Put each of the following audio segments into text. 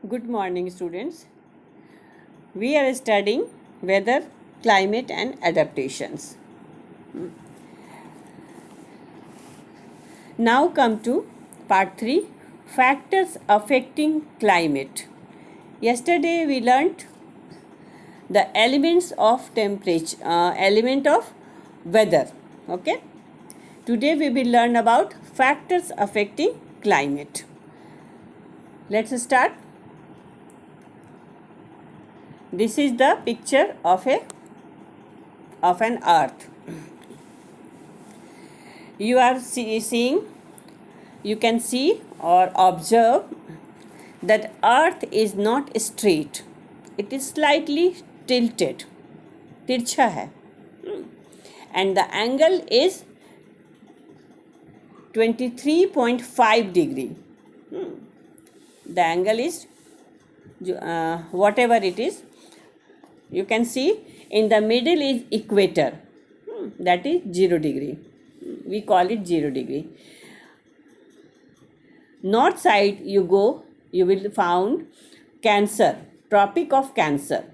Good morning, students. We are studying weather, climate, and adaptations. Now come to part 3, factors affecting climate. Yesterday we learnt the elements of temperature, element of weather. Okay. Today we will learn about factors affecting climate. Let's start. This is the picture of an earth. You are seeing, you can see or observe that earth is not straight. It is slightly tilted. तिरछा है. And the angle is 23.5 degree. The angle is whatever it is. You can see in the middle is equator. That is 0 degree. We call it 0 degree. North side you go, you will found Cancer, Tropic of Cancer,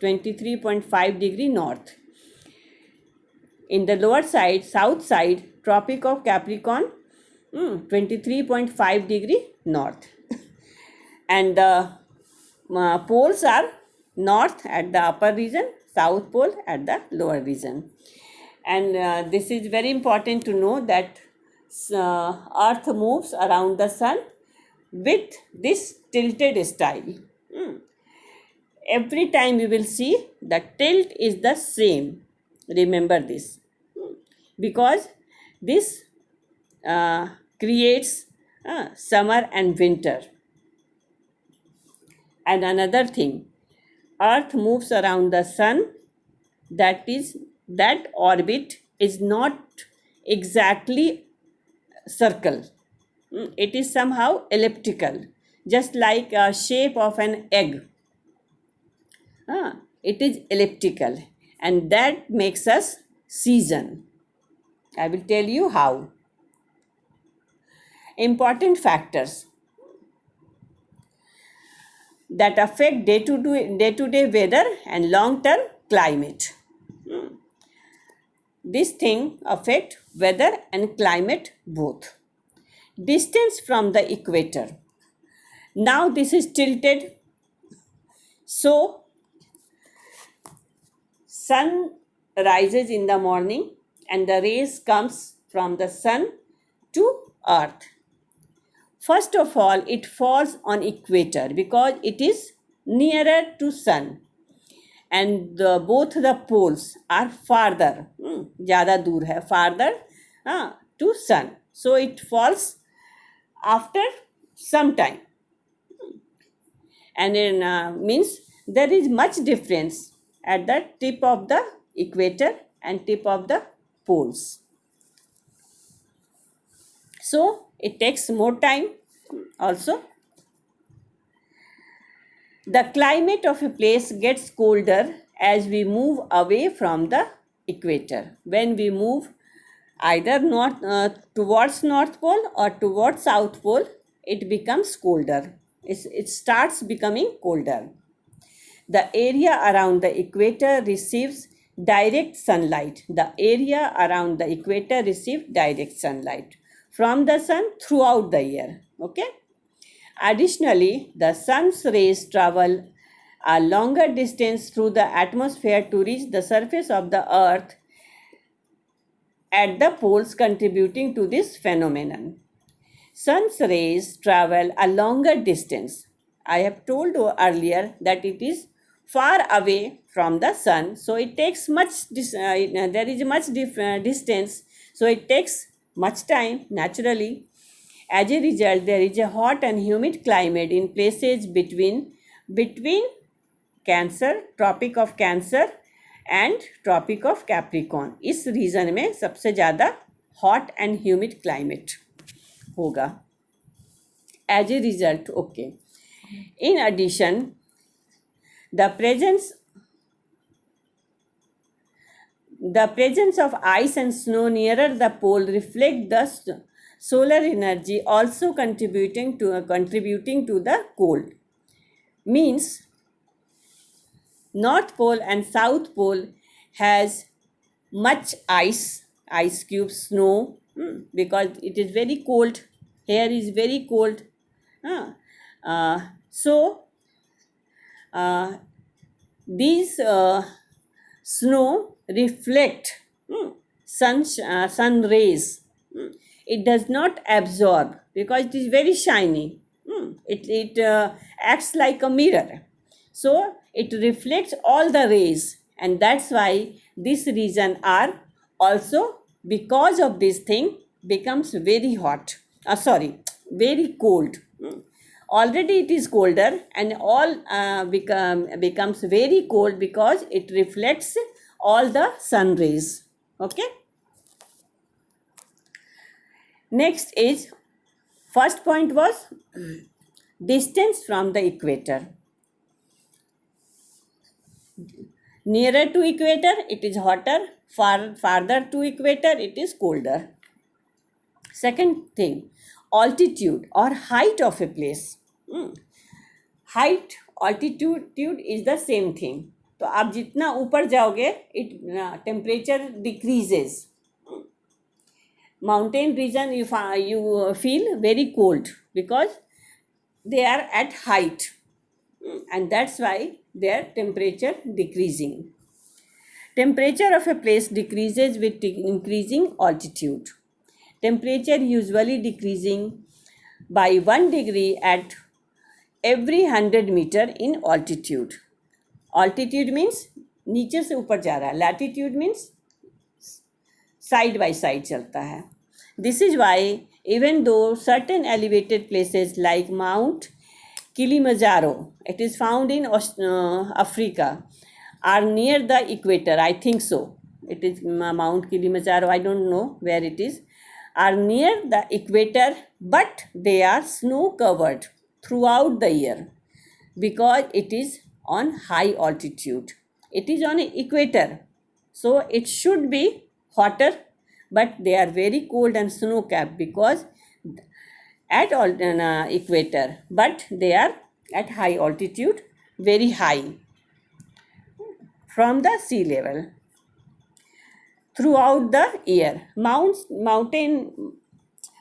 23.5 degree north. In the lower side, south side, Tropic of Capricorn, 23.5 degree north. And the poles are north at the upper region, south pole at the lower region. And this is very important to know that earth moves around the sun with this tilted style. Every time you will see the tilt is the same. Remember this. Because this creates summer and winter. And another thing, earth moves around the sun, that orbit is not exactly circle. It is somehow elliptical, just like a shape of an egg. It is elliptical, and that makes us season. I will tell you how. Important factors that affect day-to-day weather and long-term climate. This thing affect weather and climate both. Distance from the equator. Now this is tilted. So sun rises in the morning and the rays comes from the sun to earth. First of all, it falls on equator because it is nearer to sun, and both the poles are farther, ज़्यादा दूर है, farther to sun. So it falls after some time, and it means there is much difference at the tip of the equator and tip of the poles. So it takes more time also. The climate of a place gets colder as we move away from the equator. When we move either towards North Pole or towards South Pole, it becomes colder. It starts becoming colder. The area around the equator receives direct sunlight. The area around the equator receives direct sunlight from the sun throughout the year. Okay. Additionally, the sun's rays travel a longer distance through the atmosphere to reach the surface of the earth at the poles, contributing to this phenomenon. Sun's rays travel a longer distance. I have told earlier that it is far away from the sun, so it takes there is much distance, so it takes much time naturally. As a result, there is a hot and humid climate in places between Cancer, Tropic of Cancer and Tropic of Capricorn. इस reason में सबसे ज़्यादा hot and humid climate होगा. As a result, okay. In addition, the presence of ice and snow nearer the pole reflect the solar energy, also contributing to the cold. means North Pole and South Pole has much ice cubes, snow, because it is very cold. Here is very cold. So uh, these snow reflect sun rays. It does not absorb because it is very shiny. It acts like a mirror. So it reflects all the rays, and that's why this region are also, because of this thing, becomes very hot. Very cold. Already it is colder, and all becomes very cold because it reflects all the sun rays. Okay. Next is, first point was distance from the equator. Nearer to equator it is hotter, farther to equator it is colder. Second thing, altitude or height of a place. Height, altitude is the same thing. तो आप जितना ऊपर जाओगे it temperature decreases. Mountain region you feel very cold because they are at height, and that's why their temperature decreasing. Temperature of a place decreases with increasing altitude. Temperature usually decreasing by 1 degree at every 100 meter in altitude. Altitude means नीचे से ऊपर जा रहा है. Latitude means side by side चलता है. This is why even though certain elevated places like Mount Kilimanjaro, it is found in Africa, are near the equator. I think so. It is Mount Kilimanjaro. I don't know where it is. Are near the equator, but they are snow covered throughout the year because it is on high altitude. It is on equator, so it should be hotter, but they are very cold and snow capped because at equator, but they are at high altitude, very high from the sea level throughout the year.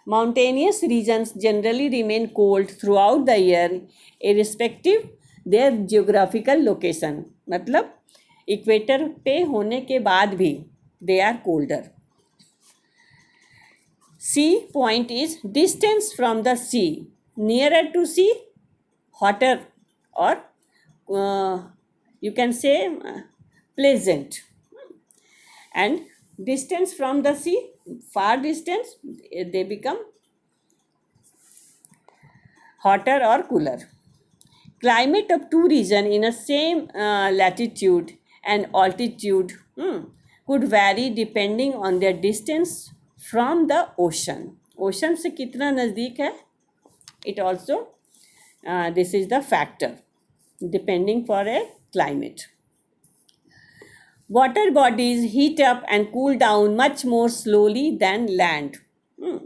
Mountainous regions generally remain cold throughout the year, irrespective their geographical location. मतलब equator पे होने के बाद भी they are colder. C point is distance from the sea. Nearer to sea, hotter, or you can say pleasant. And distance from the sea, far distance, they become hotter or cooler. Climate of two regions in a same latitude and altitude could vary depending on their distance from the ocean. Ocean से कितना नज़दीक है? It also, this is the factor depending for a climate. Water bodies heat up and cool down much more slowly than land.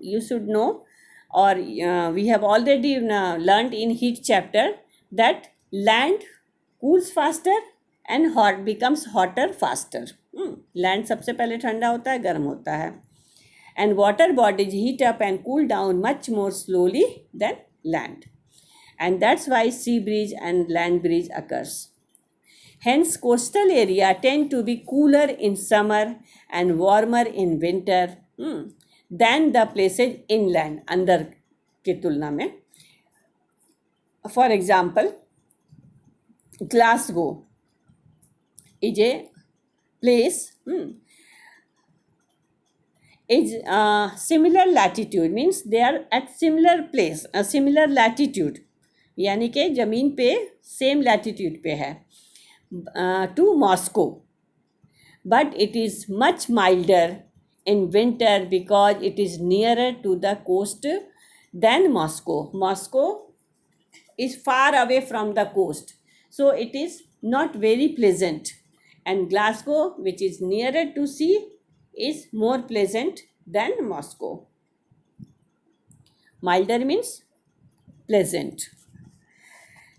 You should know, or we have already learned in heat chapter that land cools faster and hot becomes hotter faster. Land सबसे पहले ठंडा होता है, गर्म होता है. And water bodies heat up and cool down much more slowly than land. And that's why sea breeze and land breeze occurs. Hence, coastal area tend to be cooler in summer and warmer in winter than the places inland, अंदर की तुलना में. For example, Glasgow is a place is similar latitude, means they are at similar place, similar latitude, यानी कि ज़मीन पे same latitude पे है, to Moscow, but it is much milder in winter because it is nearer to the coast than Moscow. Moscow is far away from the coast, so it is not very pleasant, and Glasgow, which is nearer to sea, is more pleasant than Moscow. Milder means pleasant.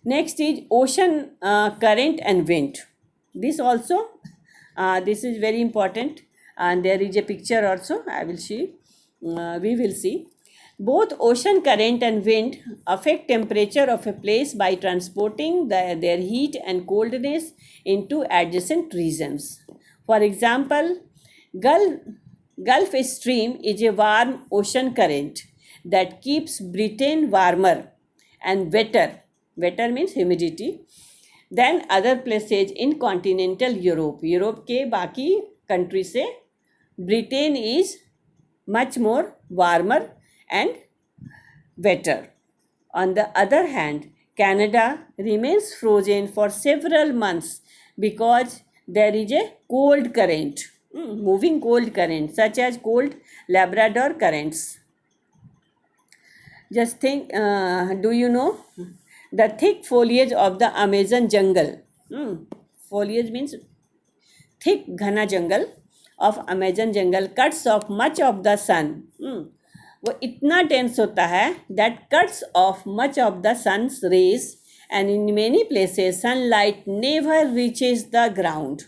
Next is ocean current and wind. This also, this is very important, and there is a picture also. I will see. We will see. Both ocean current and wind affect temperature of a place by transporting their heat and coldness into adjacent regions. For example, Gulf, Gulf Stream is a warm ocean current that keeps Britain warmer and wetter. Wetter means humidity than other places in continental Europe. Europe के बाकी country से Britain is much more warmer and wetter. On the other hand, Canada remains frozen for several months because there is a cold current, moving cold current, such as cold Labrador currents. Just think, do you know the thick foliage of the Amazon jungle? Foliage means thick घना जंगल of Amazon jungle cuts off much of the sun. वो इतना dense होता है that cuts off much of the sun's rays, and in many places sunlight never reaches the ground.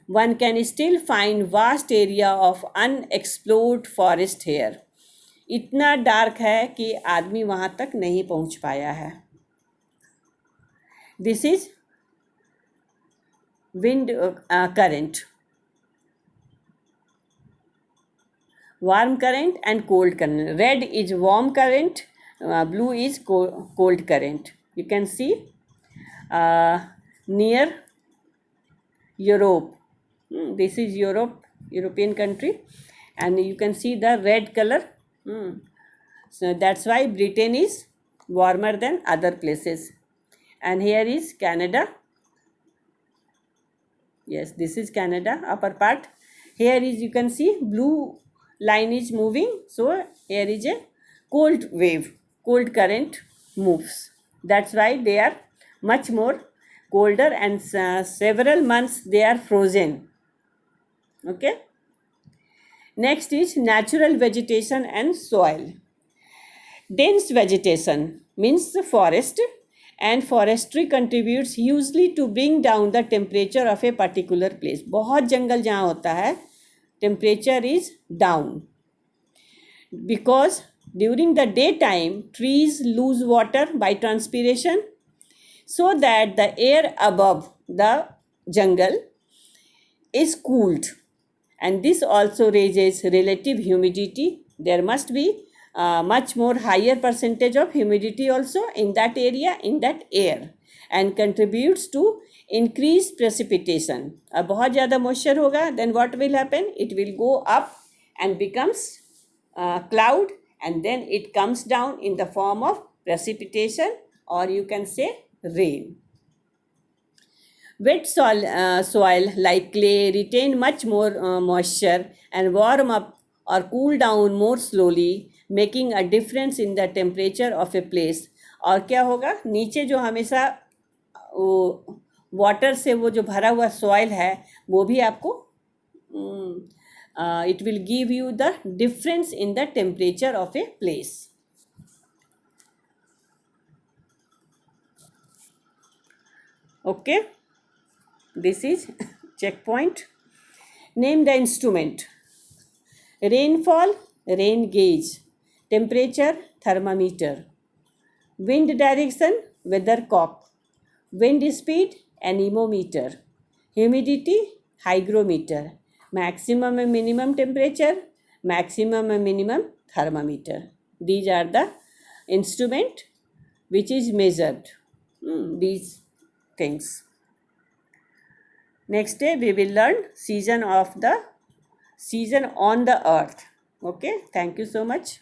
One can still find vast area of unexplored forest here. इतना dark है कि आदमी वहाँ तक नहीं पहुँच पाया है. This is wind current. Warm current and cold current. Red is warm current, blue is cold current. You can see near Europe. This is Europe, European country, and you can see the red color. So that's why Britain is warmer than other places. And here is Canada. Yes, this is Canada, upper part. Here is, you can see blue line is moving. So here is a cold wave, cold current moves. That's why they are much more colder, and several months they are frozen. Okay. Next is natural vegetation and soil. Dense vegetation means the forest, and forestry contributes hugely to bring down the temperature of a particular place. बहुत जंगल जहाँ होता है, temperature is down because during the daytime trees lose water by transpiration, so that the air above the jungle is cooled, and this also raises relative humidity. There must be much more higher percentage of humidity also in that area, in that air, and contributes to increased precipitation. अब बहुत ज़्यादा moisture होगा, then what will happen? It will go up and becomes cloud, and then it comes down in the form of precipitation, or you can say rain. Wet soil like clay retain much more moisture and warm up or cool down more slowly, making a difference in the temperature of a place. और क्या होगा, नीचे जो हमेशा वो water से वो जो भरा हुआ सॉइल है वो भी आपको it will give you the difference in the temperature of a place. Okay, this is checkpoint. Name the instrument. Rainfall, rain gauge. Temperature, thermometer. Wind direction, weathercock. Wind speed, anemometer. Humidity, hygrometer. Maximum and minimum temperature, maximum and minimum thermometer. These are the instrument which is measured. These things. Next day we will learn season on the earth. Okay, thank you so much.